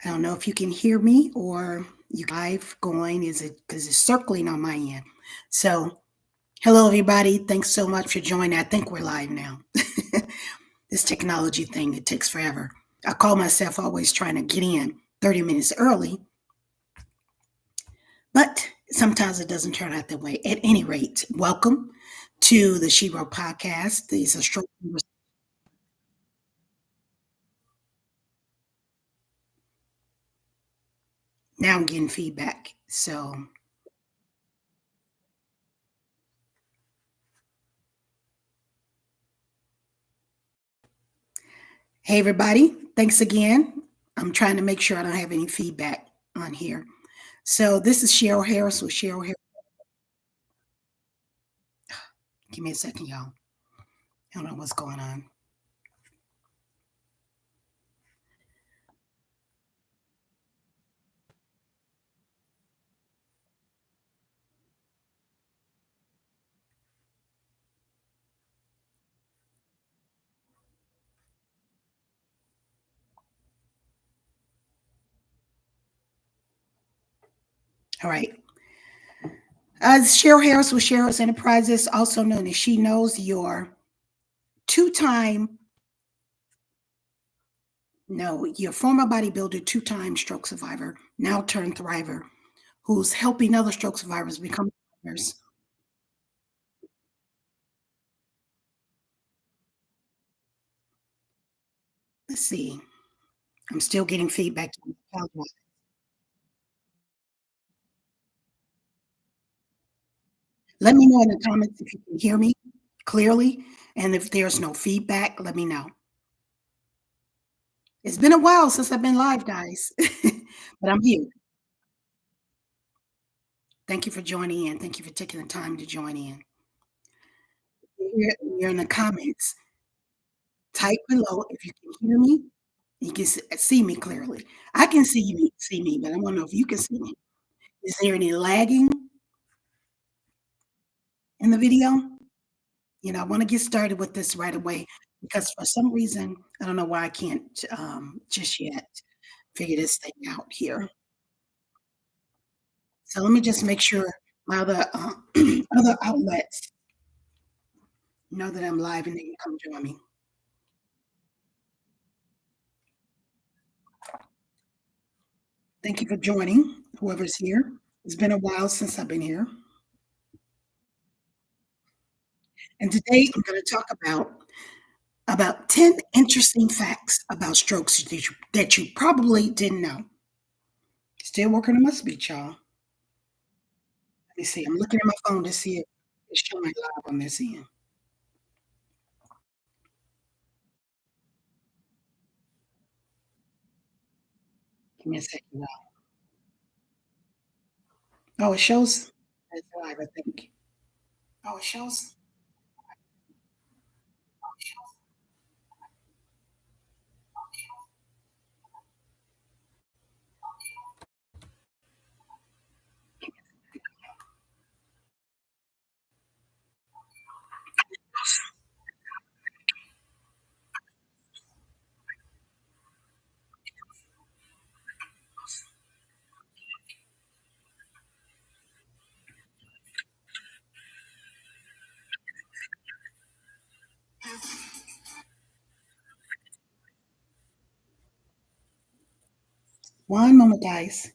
I don't know if you can hear me or you live going. Is it because it's circling on my end? So, hello everybody. Thanks so much for joining. I think we're live now. This technology thing, it takes forever. I call myself always trying to get in 30 minutes early, but sometimes it doesn't turn out that way. At any rate, welcome to the Shiro podcast. These are stroke. Now I'm getting feedback. So, hey everybody, thanks again. I'm trying to make sure I don't have any feedback on here. So this is Cheryl Harris with Cheryl Harris. Give me a second, y'all. I don't know what's going on. All right. Cheryl Harris with Cheryl's Enterprises, also known as She Knows, your two-time, no, your former bodybuilder, two-time stroke survivor, now turned thriver, who's helping other stroke survivors become thrivers. Let's see. I'm still getting feedback. Let me know in the comments if you can hear me clearly, and if there's no feedback, let me know. It's been a while since I've been live, guys, but I'm here. Thank you for joining in. Thank you for taking the time to join in. You're in the comments. Type below if you can hear me. You can see me clearly. I can see me, but I want to know if you can see me. Is there any lagging in the video? I want to get started with this right away because for some reason, I don't know why I can't just yet figure this thing out here. So let me just make sure my other other outlets know that I'm live and they can come join me. Thank you for joining, whoever's here. It's been a while since I've been here. And today I'm going to talk about 10 interesting facts about strokes that you probably didn't know. Still working on my speech, y'all. Let me see. I'm looking at my phone to see if it's showing live on this end. Give me a second, y'all. Oh, it shows it's live, I think. Oh, it shows. One moment, guys.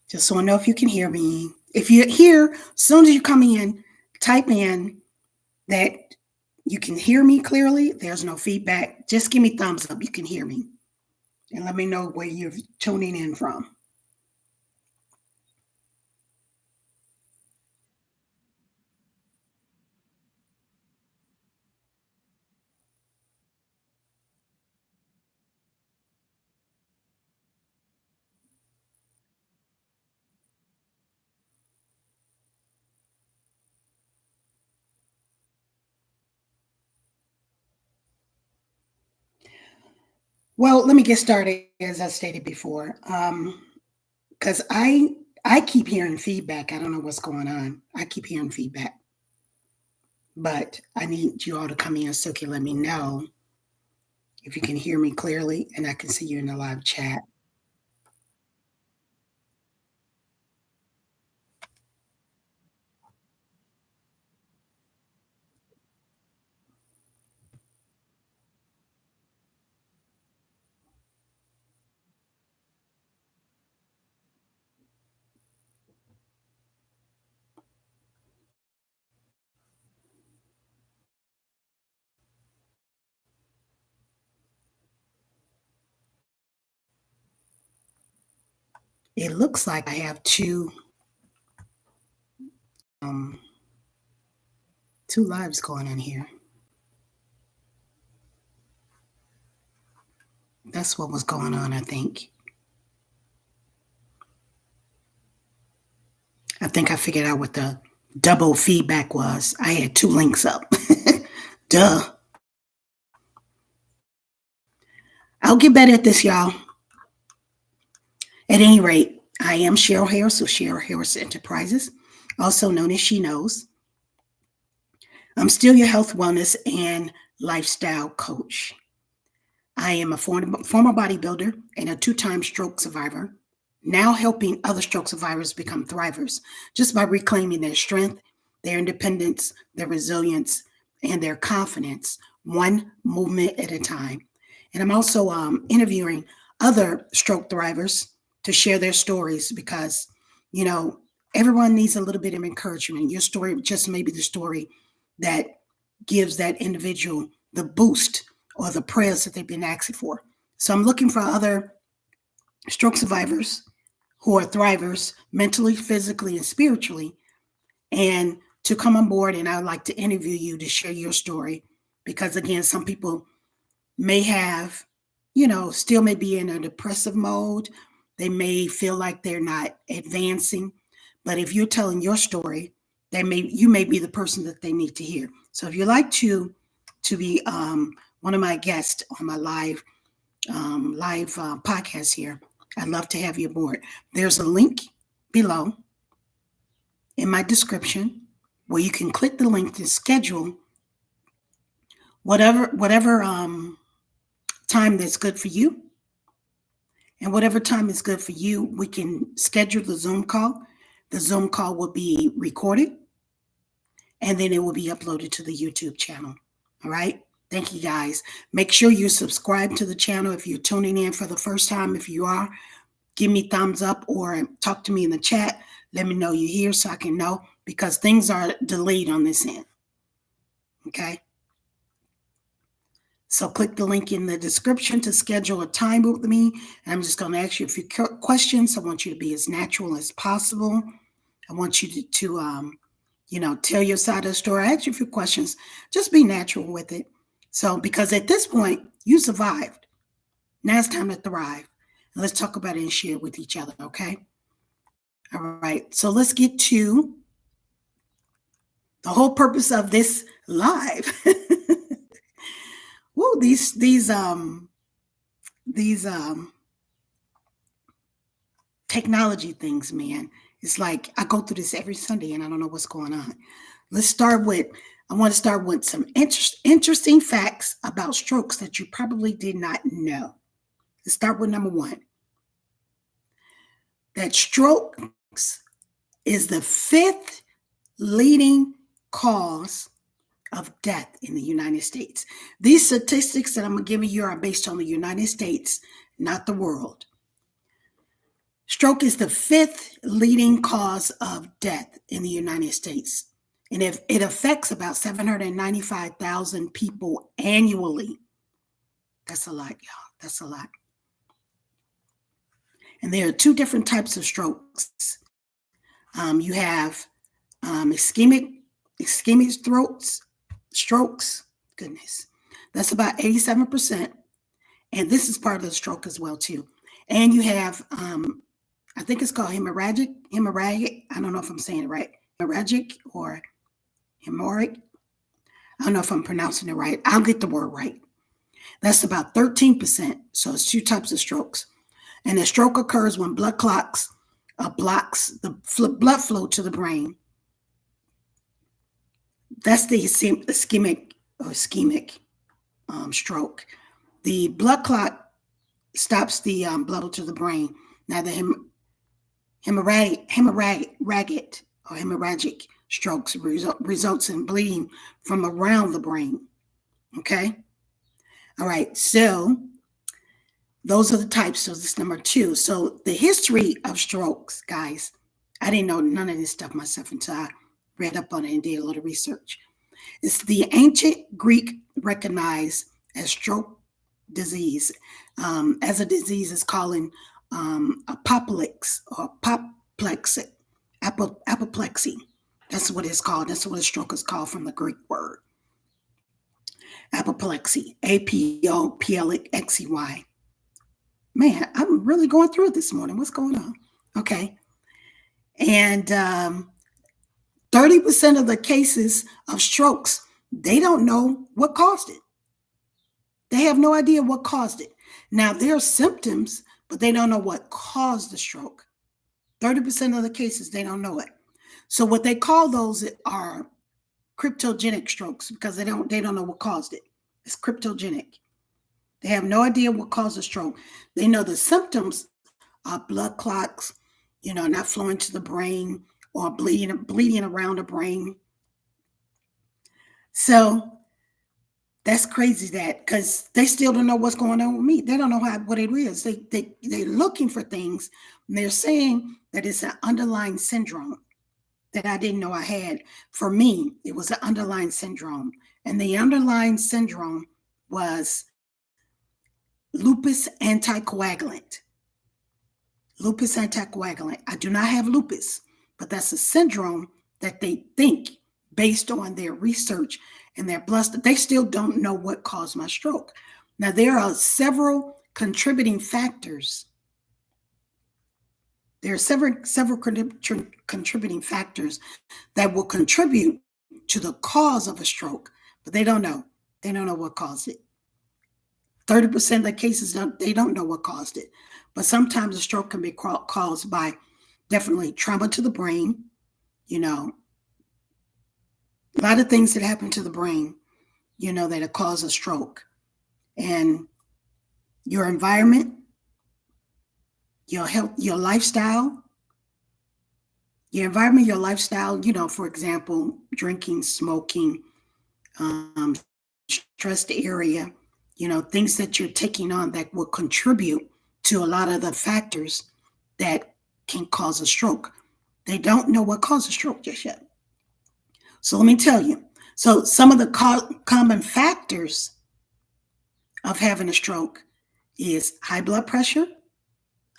Just so I know if you can hear me. If you're here, as soon as you come in, type in that you can hear me clearly. There's no feedback. Just give me thumbs up. You can hear me. and let me know where you're tuning in from. Well, let me get started as I stated before. Because I keep hearing feedback. I don't know what's going on. I keep hearing feedback, but I need you all to come in so you can let me know if you can hear me clearly and I can see you in the live chat. It looks like I have um, two lives going on here. That's what was going on, I think. I think I figured out what the double feedback was. I had two links up. Duh. I'll get better at this, y'all. At any rate, I am Cheryl Harris of Cheryl Harris Enterprises, also known as She Knows. I'm still your health, wellness, and lifestyle coach. I am a former bodybuilder and a two-time stroke survivor, now helping other stroke survivors become thrivers just by reclaiming their strength, their independence, their resilience, and their confidence, one movement at a time. And I'm also interviewing other stroke thrivers to share their stories because, you know, everyone needs a little bit of encouragement. Your story just may be the story that gives that individual the boost or the prayers that they've been asking for. So I'm looking for other stroke survivors who are thrivers mentally, physically, and spiritually, and to come on board. And I'd like to interview you to share your story because, again, some people may have, still may be in a depressive mode. They may feel like they're not advancing. But if you're telling your story, you may be the person that they need to hear. So if you'd like to be one of my guests on my live podcast here, I'd love to have you aboard. There's a link below in my description where you can click the link to schedule whatever time that's good for you. And whatever time is good for you, we can schedule the Zoom call. The Zoom call will be recorded and then it will be uploaded to the YouTube channel. All right. Thank you guys. Make sure you subscribe to the channel if you're tuning in for the first time. If you are, give me thumbs up or talk to me in the chat. Let me know you're here so I can know because things are delayed on this end. Okay. So click the link in the description to schedule a time with me. And I'm just going to ask you a few questions. I want you to be as natural as possible. I want you to tell your side of the story. I ask you a few questions. Just be natural with it. So, because at this point, you survived. Now it's time to thrive. And let's talk about it and share it with each other, okay? All right. So let's get to the whole purpose of this live. Woo, these technology things, man. It's like I go through this every Sunday and I don't know what's going on. I want to start with some interesting facts about strokes that you probably did not know. Let's start with number one. That strokes is the fifth leading cause of death in the United States. These statistics that I'm giving you are based on the United States, not the world. Stroke is the fifth leading cause of death in the United States. And if it affects about 795,000 people annually, that's a lot, y'all. That's a lot. And there are two different types of strokes. You have ischemic strokes. Goodness, that's about 87%. And this is part of the stroke as well too. And you have, I think it's called hemorrhagic. I don't know if I'm saying it right. Hemorrhagic or hemorrhagic. I don't know if I'm pronouncing it right. I'll get the word right. That's about 13%. So it's two types of strokes. And a stroke occurs when blood clots blocks the blood flow to the brain. That's the ischemic stroke. The blood clot stops the blood flow to the brain. Now the hemorrhagic strokes results in bleeding from around the brain. Okay? All right, so those are the types. So this is number 2. So the history of strokes, guys, I didn't know none of this stuff myself until I read up on it and did a little research. It's the ancient Greek recognized as stroke disease. As a disease is calling apoplexy or apoplexy. That's what it's called. That's what a stroke is called from the Greek word. Apoplexy, Apoplexy. Man, I'm really going through it this morning. What's going on? Okay. And 30% of the cases of strokes, they don't know what caused it. They have no idea what caused it. Now, there are symptoms, but they don't know what caused the stroke. 30% of the cases, they don't know it. So what they call those are cryptogenic strokes because they don't know what caused it. It's cryptogenic. They have no idea what caused the stroke. They know the symptoms are blood clots, not flowing to the brain or bleeding around the brain. So that's crazy that because they still don't know what's going on with me. They don't know what it is. They're looking for things and they're saying that it's an underlying syndrome that I didn't know I had. For me, it was an underlying syndrome. And the underlying syndrome was lupus anticoagulant. Lupus anticoagulant. I do not have lupus, but that's a syndrome that they think, based on their research and their blood, they still don't know what caused my stroke. Now, there are several contributing factors. There are several contributing factors that will contribute to the cause of a stroke, but they don't know. They don't know what caused it. 30% of the cases, they don't know what caused it. But sometimes a stroke can be caused by definitely trauma to the brain, a lot of things that happen to the brain, that cause a stroke. And your environment, your health, your lifestyle, for example, drinking, smoking, stressed area, things that you're taking on that will contribute to a lot of the factors that can cause a stroke. They don't know what causes a stroke just yet. So let me tell you. So some of the common factors of having a stroke is high blood pressure,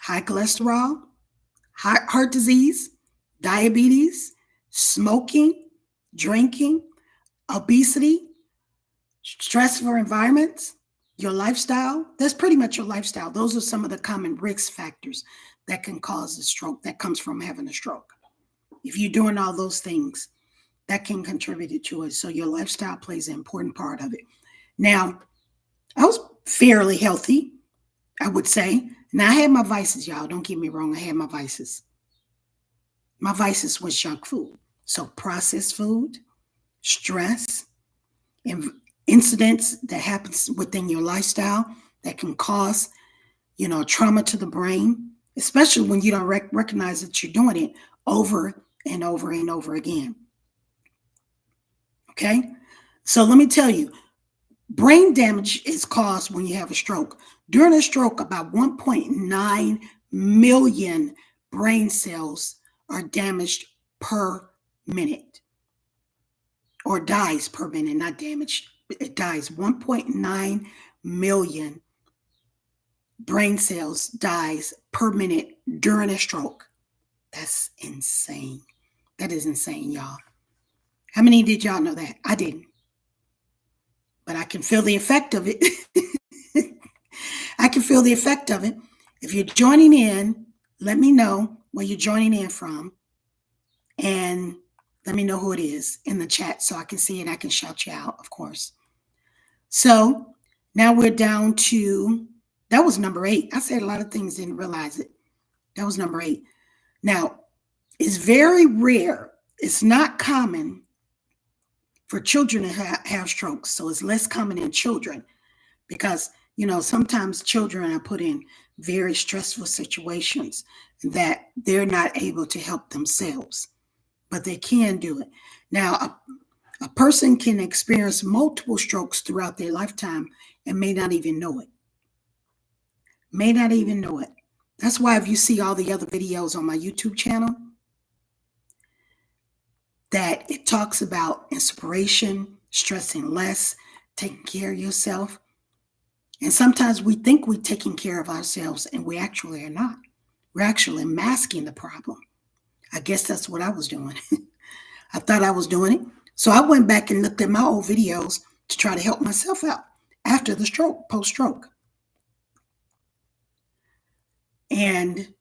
high cholesterol, heart disease, diabetes, smoking, drinking, obesity, stressful environments, your lifestyle. That's pretty much your lifestyle. Those are some of the common risk factors that can cause a stroke that comes from having a stroke. If you're doing all those things, that can contribute to it. So your lifestyle plays an important part of it. Now, I was fairly healthy, I would say. Now, I had my vices, y'all. Don't get me wrong. I had my vices. My vices was junk food. So processed food, stress, and incidents that happens within your lifestyle that can cause, trauma to the brain, especially when you don't recognize that you're doing it over and over and over again. Okay? So let me tell you, brain damage is caused when you have a stroke. During a stroke, about 1.9 million brain cells are damaged per minute, or dies per minute, not damaged. It dies 1.9 million brain cells dies per minute during a stroke. That's insane. That is insane, y'all. How many did y'all know that? I didn't. But I can feel the effect of it. I can feel the effect of it. If you're joining in, let me know where you're joining in from. And let me know who it is in the chat so I can see it. I can shout you out, of course. So now we're down to, that was number 8. I said a lot of things, didn't realize it. That was number 8. Now, it's very rare. It's not common for children to have strokes. So it's less common in children because, sometimes children are put in very stressful situations that they're not able to help themselves, but they can do it. Now, a person can experience multiple strokes throughout their lifetime and may not even know it. May not even know it. That's why if you see all the other videos on my YouTube channel, that it talks about inspiration, stressing less, taking care of yourself. And sometimes we think we're taking care of ourselves and we actually are not. We're actually masking the problem. I guess that's what I was doing. I thought I was doing it. So I went back and looked at my old videos to try to help myself out after the stroke, post-stroke. And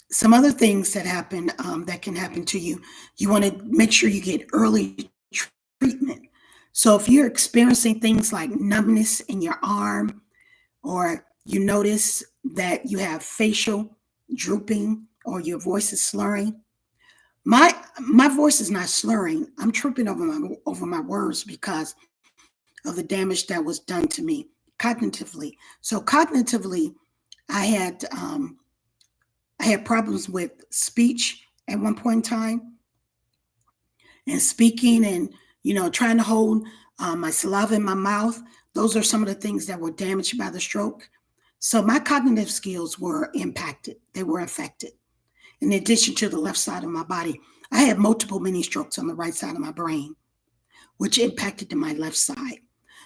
some other things that happen, that can happen to you, you want to make sure you get early treatment. So if you're experiencing things like numbness in your arm, or you notice that you have facial drooping or your voice is slurring, my voice is not slurring. I'm tripping over my words because of the damage that was done to me cognitively. So cognitively, I had problems with speech at one point in time, and speaking and, trying to hold my saliva in my mouth. Those are some of the things that were damaged by the stroke. So my cognitive skills were impacted. They were affected. In addition to the left side of my body, I had multiple mini strokes on the right side of my brain, which impacted my left side.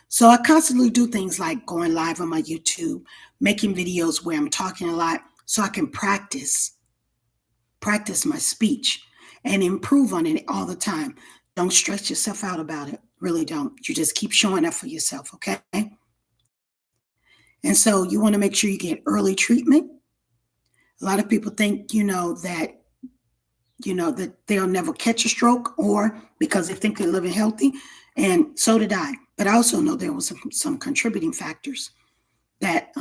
So I constantly do things like going live on my YouTube, making videos where I'm talking a lot so I can practice my speech and improve on it all the time. Don't stress yourself out about it. Really don't. You just keep showing up for yourself, okay? And so you want to make sure you get early treatment. A lot of people think, that they'll never catch a stroke, or because they think they're living healthy. And so did I. But I also know there was some contributing factors that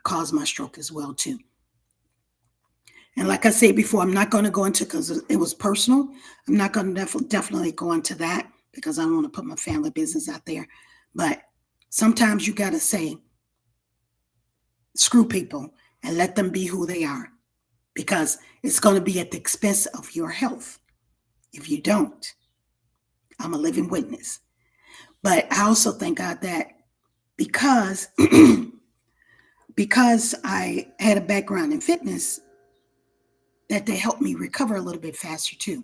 caused my stroke as well, too. And like I said before, I'm not going to go into, because it was personal. I'm not going to definitely go into that because I don't want to put my family business out there. But sometimes you got to say, screw people and let them be who they are, because it's going to be at the expense of your health. If you don't, I'm a living witness. But I also thank God that because I had a background in fitness, that they helped me recover a little bit faster too.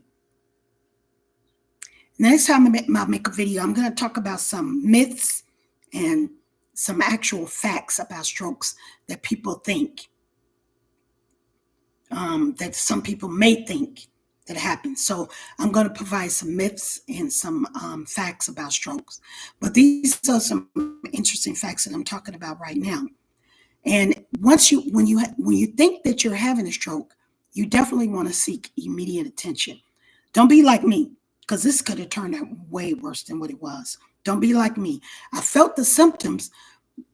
Next time I make a video, I'm going to talk about some myths and some actual facts about strokes that people think, that some people may think that happens. So I'm going to provide some myths and some facts about strokes. But these are some interesting facts that I'm talking about right now. And when you think that you're having a stroke, you definitely want to seek immediate attention. Don't be like me, because this could have turned out way worse than what it was. Don't be like me. I felt the symptoms,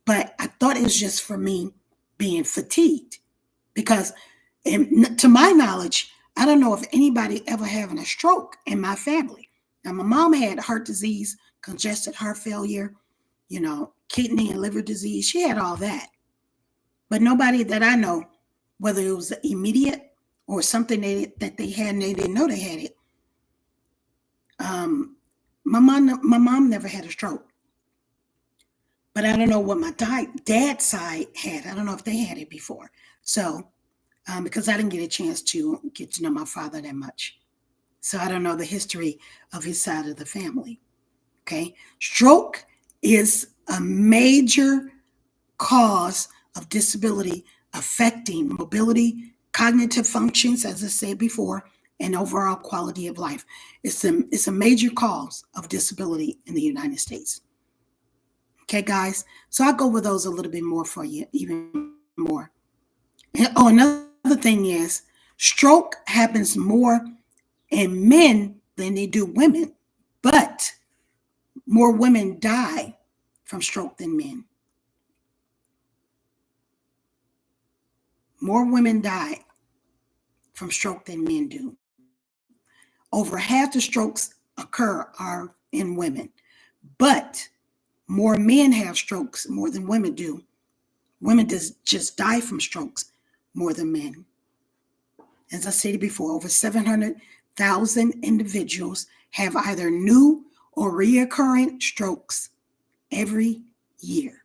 but I thought it was just for me being fatigued. Because to my knowledge, I don't know if anybody ever having a stroke in my family. Now, my mom had heart disease, congested heart failure, kidney and liver disease. She had all that. But nobody that I know, whether it was immediate or something that they had and they didn't know they had it. My mom never had a stroke. But I don't know what my dad's side had. I don't know if they had it before. So, because I didn't get a chance to get to know my father that much. So I don't know the history of his side of the family. Okay. Stroke is a major cause of disability affecting mobility, cognitive functions, as I said before, and overall quality of life. It's a major cause of disability in the United States. Okay, guys. So I'll go over those a little bit more for you, even more. And, another thing is stroke happens more in men than they do women, but more women die from stroke than men. More women die from stroke than men do. Over half the strokes occur are in women, but more men have strokes more than women do. Women just die from strokes more than men. As I stated before, over 700,000 individuals have either new or reoccurring strokes every year.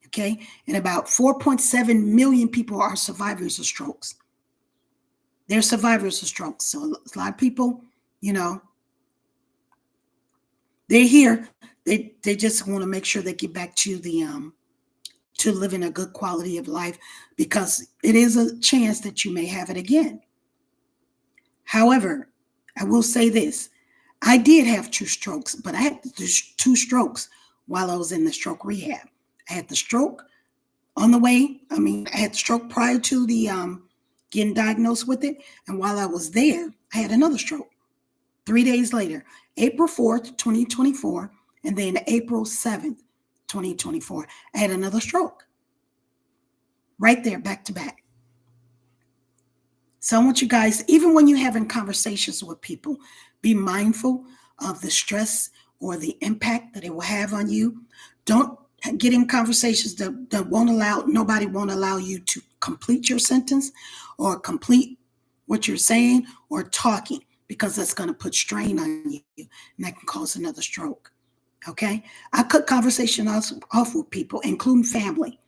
Okay, and about 4.7 million people are survivors of strokes. They're survivors of strokes. So a lot of people, they're here. They just want to make sure they get back to to living a good quality of life, because it is a chance that you may have it again. However, I will say this. I did have 2 strokes, but I had 2 strokes while I was in the stroke rehab. I had the stroke on the way. I had the stroke prior to the getting diagnosed with it. And while I was there, I had another stroke 3 days later, April 4th, 2024, and then April 7th, 2024, I had another stroke right there, back to back. So I want you guys, even when you're having conversations with people, be mindful of the stress or the impact that it will have on you. Don't get in conversations that nobody won't allow you to complete your sentence or complete what you're saying or talking, because that's going to put strain on you and that can cause another stroke. Okay? I cut conversation off with people, including family,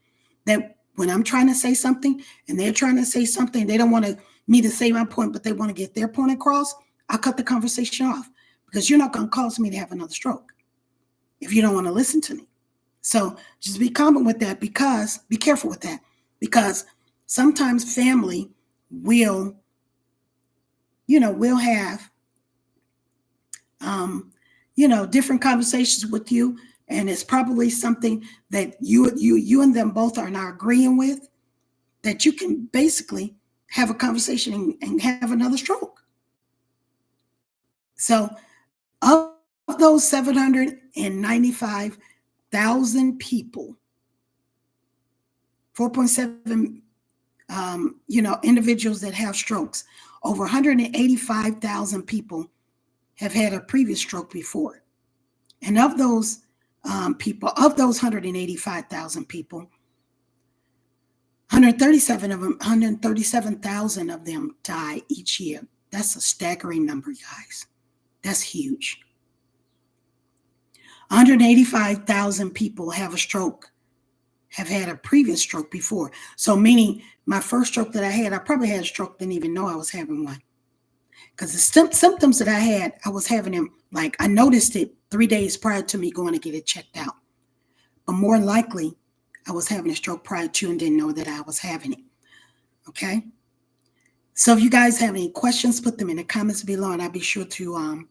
that when I'm trying to say something and they're trying to say something, they don't want me to say my point, but they want to get their point across, I cut the conversation off, because you're not going to cause me to have another stroke if you don't want to listen to me. So just be calm with that, because be careful with that, because sometimes family will have, different conversations with you. And it's probably something that you and them both are not agreeing with, that you can basically have a conversation and have another stroke. So of those 795,000 people, 4.7 individuals that have strokes, over 185,000 people have had a previous stroke before. And of those people, of those 185,000 people, 137,000 of them die each year. That's a staggering number, guys. That's huge. 185,000 people have a stroke, have had a previous stroke before. So meaning my first stroke that I had, I probably had a stroke, didn't even know I was having one. Because the symptoms that I had, I was having them, like I noticed it 3 days prior to me going to get it checked out. But more likely, I was having a stroke prior to and didn't know that I was having it. Okay? So if you guys have any questions, put them in the comments below, and I'll be sure to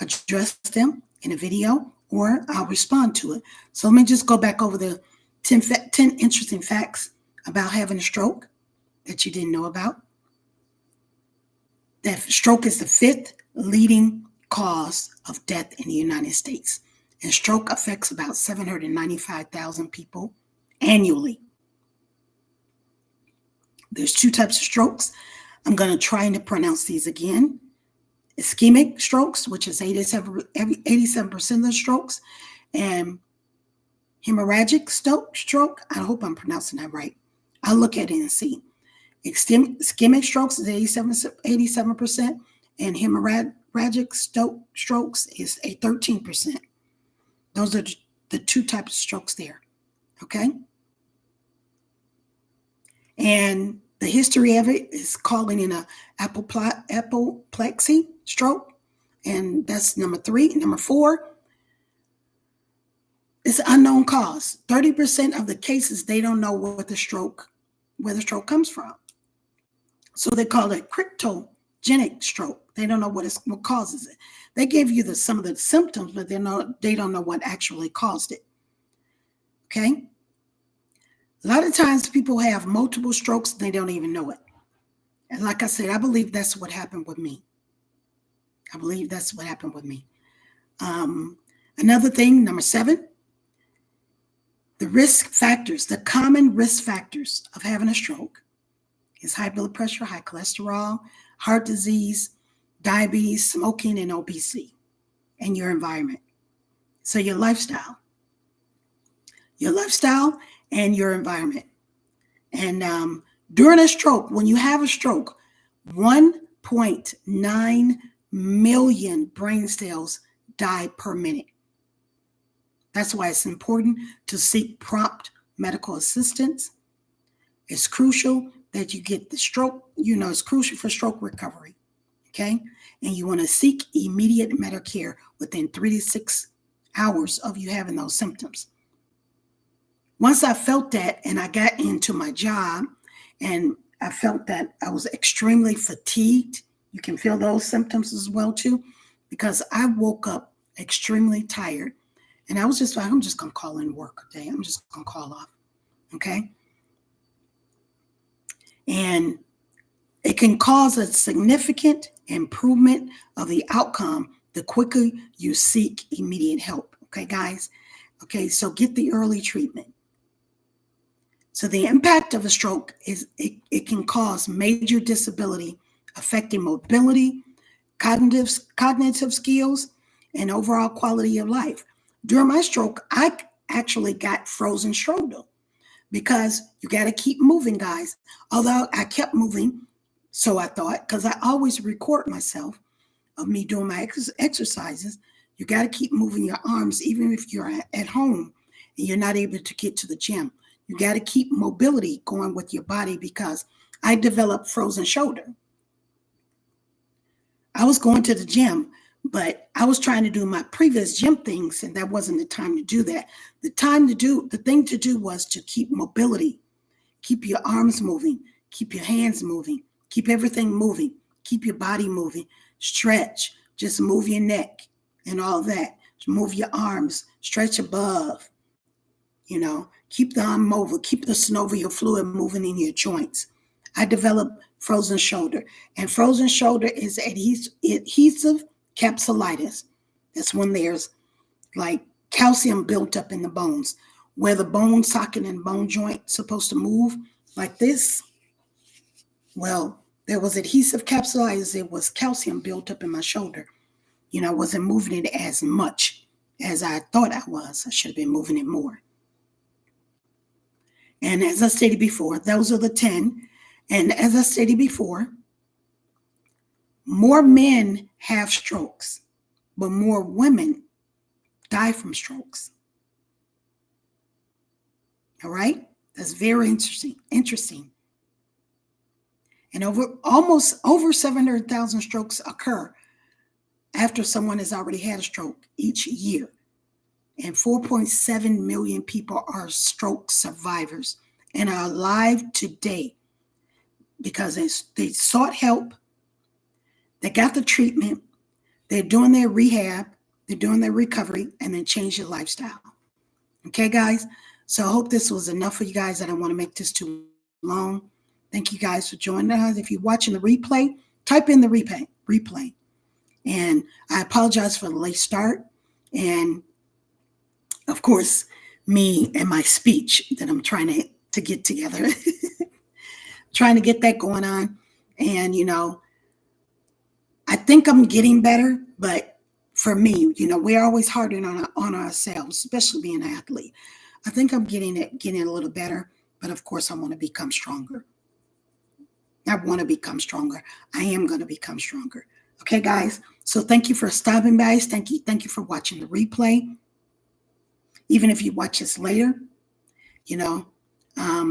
address them in a video, or I'll respond to it. So let me just go back over the 10 interesting facts about having a stroke that you didn't know about. That stroke is the 5th leading cause of death in the United States. And stroke affects about 795,000 people annually. There's 2 types of strokes. I'm going to try to pronounce these again. Ischemic strokes, which is 87% of the strokes, and hemorrhagic stroke. I hope I'm pronouncing that right. I'll look at it and see. Ischemic strokes is 87%, and hemorrhagic strokes is 13%. Those are the 2 types of strokes there. Okay? And the history of it is calling in a apoplexy stroke, and that's number 3. Number 4, It's an unknown cause. 30% of the cases, they don't know where the stroke comes from. So they call it cryptogenic stroke. They don't know what causes it. They give you some of the symptoms, but they don't know what actually caused it. Okay? A lot of times people have multiple strokes and they don't even know it. And like I said, I believe that's what happened with me. Another thing, number 7, the risk factors, the common risk factors of having a stroke is high blood pressure, high cholesterol, heart disease, diabetes, smoking, and obesity, and your environment. So your lifestyle and your environment. And during a stroke, when you have a stroke, 1.9 million brain cells die per minute. That's why it's important to seek prompt medical assistance. It's crucial that you get the stroke. It's crucial for stroke recovery. Okay? And you want to seek immediate medical care within 3 to 6 hours of you having those symptoms. Once I felt that and I got into my job and I felt that I was extremely fatigued, you can feel those symptoms as well too, because I woke up extremely tired and I was just like, I'm just going to call in work today. I'm just going to call off. Okay. And it can cause a significant improvement of the outcome the quicker you seek immediate help. Okay, guys. Okay, so get the early treatment. So the impact of a stroke is it can cause major disability affecting mobility, cognitive skills, and overall quality of life. During my stroke, I actually got frozen shoulder because you got to keep moving, guys. Although I kept moving, so I thought, because I always record myself of me doing my exercises. You got to keep moving your arms, even if you're at home and you're not able to get to the gym. You got to keep mobility going with your body because I developed frozen shoulder. I was going to the gym, but I was trying to do my previous gym things, and that wasn't the time to do that. The thing to do was to keep mobility, keep your arms moving, keep your hands moving, keep everything moving, keep your body moving, stretch, just move your neck and all that. Move your arms, stretch above, keep the arm over, keep the synovial fluid moving in your joints. I developed frozen shoulder, and frozen shoulder is adhesive capsulitis. That's when there's like calcium built up in the bones, where the bone socket and bone joint supposed to move like this. Well, there was adhesive capsulitis. There was calcium built up in my shoulder. I wasn't moving it as much as I thought I was. I should have been moving it more. And as I stated before, those are the 10. And as I stated before, more men have strokes, but more women die from strokes. All right? That's very interesting. And over 700,000 strokes occur after someone has already had a stroke each year. And 4.7 million people are stroke survivors and are alive today because they sought help, they got the treatment, they're doing their rehab, they're doing their recovery, and then change their lifestyle. Okay, guys? So I hope this was enough for you guys. I don't want to make this too long. Thank you guys for joining us. If you're watching the replay, type in the replay. And I apologize for the late start. And of course, me and my speech that I'm trying to get together, trying to get that going on. And, I think I'm getting better, but for me, we're always harder on ourselves, especially being an athlete. I think I'm getting a little better, but of course I want to become stronger. I am going to become stronger. Okay, guys. So thank you for stopping by. Thank you for watching the replay. Even if you watch this later,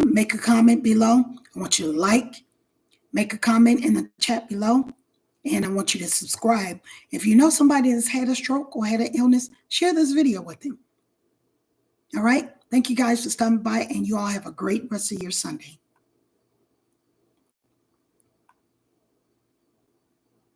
make a comment below. I want you to make a comment in the chat below, and I want you to subscribe. If you know somebody that's had a stroke or had an illness, share this video with them. All right. Thank you guys for stopping by, and you all have a great rest of your Sunday.